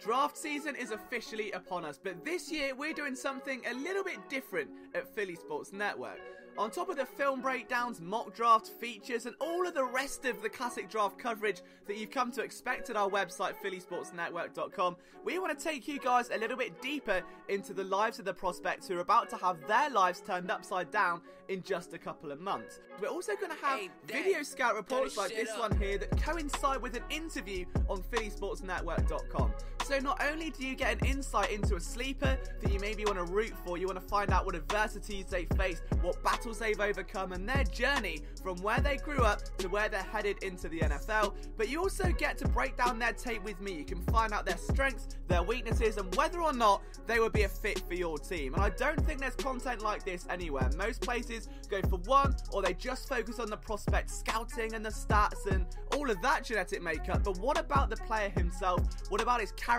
Draft season is officially upon us, but this year we're doing something a little bit different at Philly Sports Network. On top of the film breakdowns, mock draft features, and all of the rest of the classic draft coverage that you've come to expect at our website, phillysportsnetwork.com, we want to take you guys a little bit deeper into the lives of the prospects who are about to have their lives turned upside down in just a couple of months. We're also going to have video scout reports like this one here that coincide with an interview on phillysportsnetwork.com. So not only do you get an insight into a sleeper that you maybe want to root for, you want to find out what adversities they faced, what battles they've overcome, and their journey from where they grew up to where they're headed into the NFL, but you also get to break down their tape with me. You can find out their strengths, their weaknesses, and whether or not they would be a fit for your team. And I don't think there's content like this anywhere. Most places go for one, or they just focus on the prospect scouting and the stats and all of that genetic makeup. But what about the player himself? What about his character?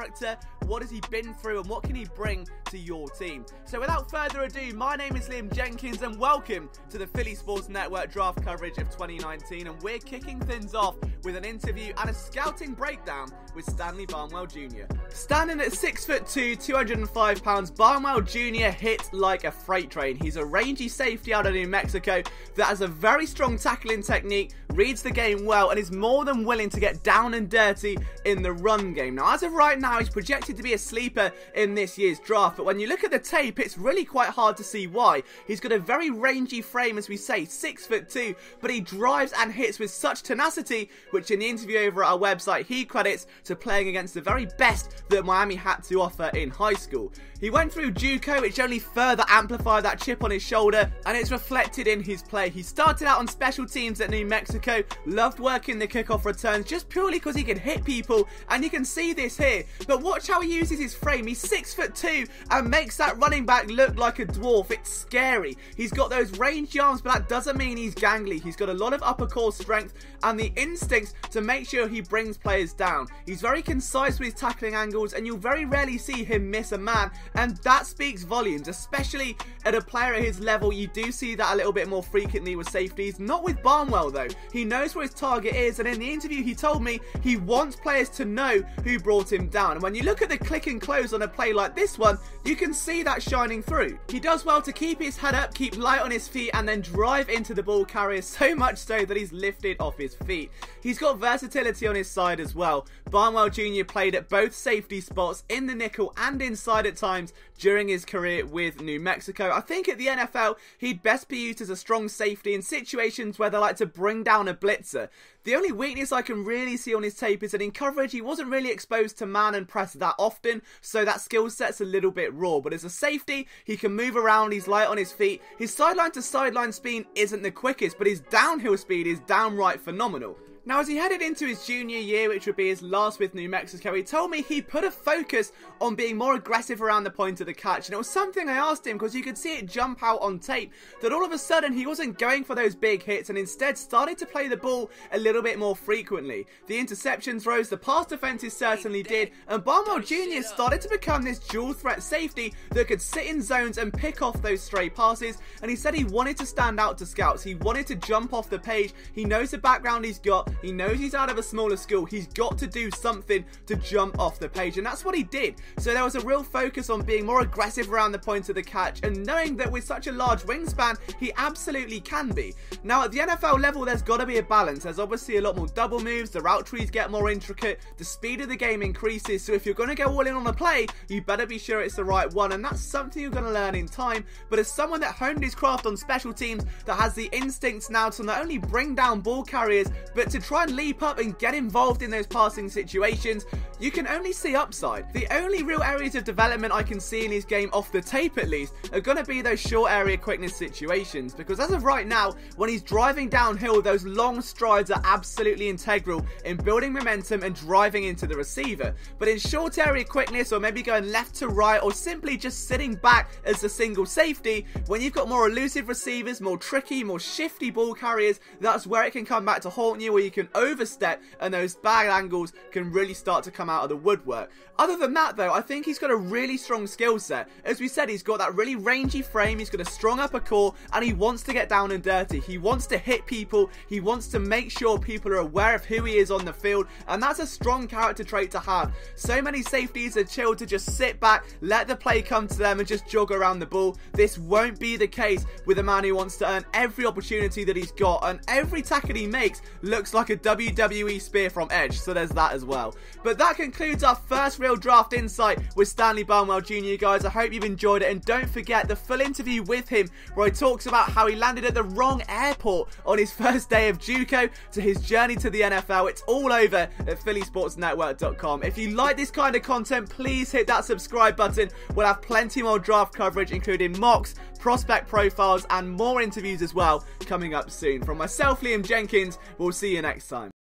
What has he been through, and what can he bring to your team? So without further ado, my name is Liam Jenkins, and welcome to the Philly Sports Network draft coverage of 2019, and we're kicking things off with an interview and a scouting breakdown with Stanley Barnwell Jr. Standing at 6'2", 205 pounds, Barnwell Jr. hits like a freight train. He's a rangy safety out of New Mexico that has a very strong tackling technique, reads the game well, and is more than willing to get down and dirty in the run game. Now, as of right now, he's projected to be a sleeper in this year's draft, but when you look at the tape, it's really quite hard to see why. He's got a very rangy frame, as we say, 6'2", but he drives and hits with such tenacity, which in the interview over at our website, he credits to playing against the very best that Miami had to offer in high school. He went through JUCO, which only further amplified that chip on his shoulder, and it's reflected in his play. He started out on special teams at New Mexico, loved working the kickoff returns just purely because he can hit people, and you can see this here. But watch how he uses his frame. He's 6'2" and makes that running back look like a dwarf. It's scary. He's got those rangy arms, but that doesn't mean he's gangly. He's got a lot of upper core strength and the instincts to make sure he brings players down. He's very concise with his tackling angles, and you'll very rarely see him miss a man, and that speaks volumes, especially at a player at his level. You do see that a little bit more frequently with safeties. Not with Barnwell though. He knows where his target is, and in the interview he told me he wants players to know who brought him down. And when you look at the click and close on a play like this one, you can see that shining through. He does well to keep his head up, keep light on his feet, and then drive into the ball carrier, so much so that he's lifted off his feet. He's got versatility on his side as well. Barnwell Jr. played at both safety spots, in the nickel and inside at times during his career with New Mexico. I think at the NFL, he'd best be used as a strong safety in situations where they like to bring down a blitzer. The only weakness I can really see on his tape is that in coverage, he wasn't really exposed to man and press that often, so that skill set's a little bit raw. But as a safety, he can move around, he's light on his feet. His sideline to sideline speed isn't the quickest, but his downhill speed is downright phenomenal. Now, as he headed into his junior year, which would be his last with New Mexico, he told me he put a focus on being more aggressive around the point of the catch. And it was something I asked him because you could see it jump out on tape, that all of a sudden he wasn't going for those big hits and instead started to play the ball a little bit more frequently. The interceptions rose, the pass defenses certainly did, and Barnwell Jr. started to become this dual threat safety that could sit in zones and pick off those stray passes. And he said he wanted to stand out to scouts. He wanted to jump off the page. He knows the background he's got. He knows he's out of a smaller school. He's got to do something to jump off the page, and that's what he did. So there was a real focus on being more aggressive around the point of the catch, and knowing that with such a large wingspan, he absolutely can be. Now, at the NFL level, there's got to be a balance. There's obviously a lot more double moves, the route trees get more intricate, the speed of the game increases, so if you're going to go all in on a play, you better be sure it's the right one, and that's something you're going to learn in time. But as someone that honed his craft on special teams, that has the instincts now to not only bring down ball carriers, but to try and leap up and get involved in those passing situations, you can only see upside. The only real areas of development I can see in his game, off the tape at least, are going to be those short area quickness situations, because as of right now, when he's driving downhill, those long strides are absolutely integral in building momentum and driving into the receiver. But in short area quickness, or maybe going left to right, or simply just sitting back as a single safety, when you've got more elusive receivers, more tricky, more shifty ball carriers, that's where it can come back to haunt you, where you he can overstep and those bad angles can really start to come out of the woodwork. Other than that though, I think he's got a really strong skill set. As we said, he's got that really rangy frame, he's got a strong upper core, and he wants to get down and dirty. He wants to hit people, he wants to make sure people are aware of who he is on the field, and that's a strong character trait to have. So many safeties are chilled to just sit back, let the play come to them and just jog around the ball. This won't be the case with a man who wants to earn every opportunity that he's got, and every tackle he makes looks like a WWE spear from Edge, so there's that as well. But that concludes our first real draft insight with Stanley Barnwell Jr. guys. I hope you've enjoyed it, and don't forget the full interview with him where he talks about how he landed at the wrong airport on his first day of JUCO to his journey to the NFL. It's all over at phillysportsnetwork.com. If you like this kind of content, please hit that subscribe button. We'll have plenty more draft coverage, including mocks, prospect profiles, and more interviews as well coming up soon. From myself, Liam Jenkins, we'll see you next time.